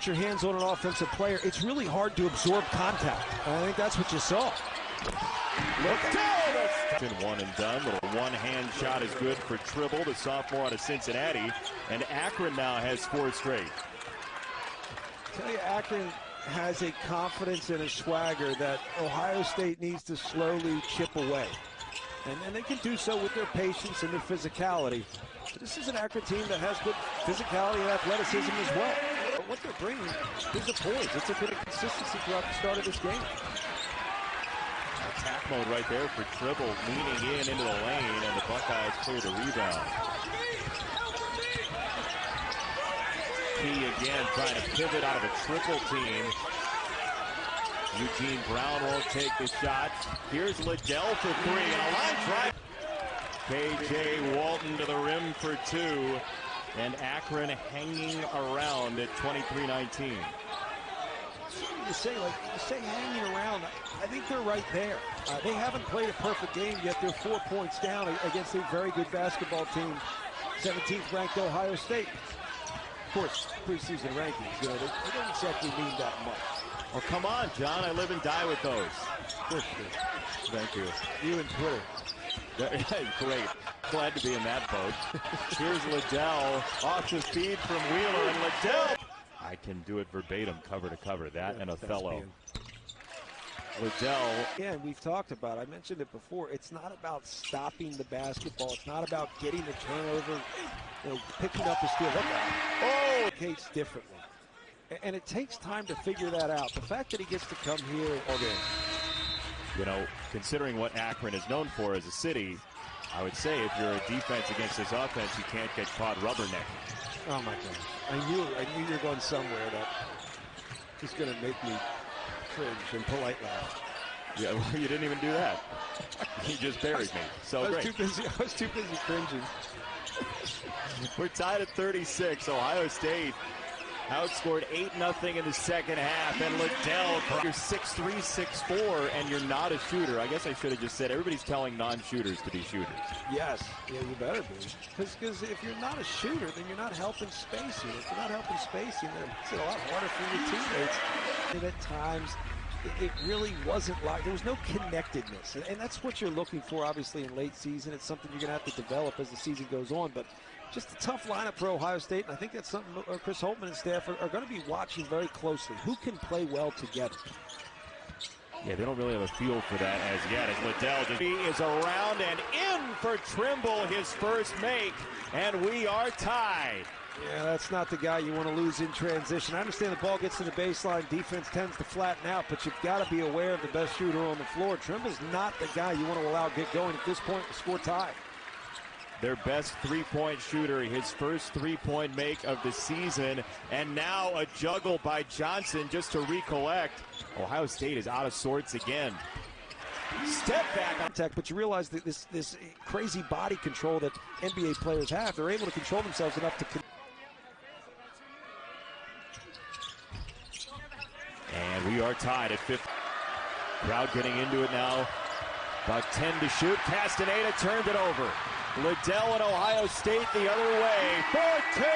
your hands on an offensive player, it's really hard to absorb contact. And I think that's what you saw. Liddell, one and done. Little one-hand shot is good for Tribble, the sophomore out of Cincinnati. And AKRON now has 4 straight. I tell you, AKRON has a confidence and a swagger that Ohio State needs to slowly chip away. And they can do so with their patience and their physicality. But this is an AKRON team that has good physicality and athleticism as well. But what they're bringing is a poise. It's a bit of consistency throughout the start of this game. Attack mode right there for Tribble, leaning into the lane, and the Buckeyes clear the rebound. Key again trying to pivot out of a triple team. Eugene Brown won't take the shot. Here's Liddell for 3, and a line drive. KJ Walton to the rim for 2, and AKRON hanging around at 23-19. You say hanging around, I think they're right there. They haven't played a perfect game yet. They're 4 points down against a very good basketball team, 17th ranked Ohio State. Of course, preseason rankings, they don't exactly mean that much. Oh, come on, John. I live and die with those. Of course you do. Thank you. You and Twitter. Great. Glad to be in that boat. Here's Liddell off the feed from Wheeler, and Liddell. I can do it verbatim, cover to cover. That and Othello. Liddell. Yeah, and we've talked about, I mentioned it before, it's not about stopping the basketball. It's not about getting the turnover, picking up the steal. Look at it. Oh! It's differently. And it takes time to figure that out. The fact that he gets to come here all game. Considering what AKRON is known for as a city, I would say if you're a defense against this offense, you can't get caught rubbernecking. Oh my gosh. I knew you were going somewhere that is going to make me cringe and polite laugh. Yeah, well, you didn't even do that. You just buried me. So I was great. too busy cringing. We're tied at 36. Ohio State outscored 8-0 in the second half, and Liddell, you're 6'3", 6'4", and you're not a shooter. I guess I should have just said everybody's telling non-shooters to be shooters. Yes, yeah, you better be. Because if you're not a shooter, then you're not helping spacing. If you're not helping spacing, then it's a lot harder for your teammates. And at times, it really wasn't like, there was no connectedness. And that's what you're looking for, obviously, in late season. It's something you're going to have to develop as the season goes on. But just a tough lineup for Ohio State, and I think that's something Chris Holtmann and staff are going to be watching very closely. Who can play well together? Yeah, they don't really have a feel for that as yet. As Liddell is around and in for Trimble, his first make, and we are tied. Yeah, that's not the guy you want to lose in transition. I understand the ball gets to the baseline, defense tends to flatten out, but you've got to be aware of the best shooter on the floor. Trimble's not the guy you want to allow get going at this point to score tie. Their best three-point shooter, his first three-point make of the season, and now a juggle by Johnson just to recollect. Ohio State is out of sorts again. Step back contact, but you realize that this crazy body control that NBA players have, they're able to control themselves enough to. And we are tied at 50. Crowd getting into it now. About 10 to shoot. Castaneda turned it over. Liddell and Ohio State the other way. 4-2.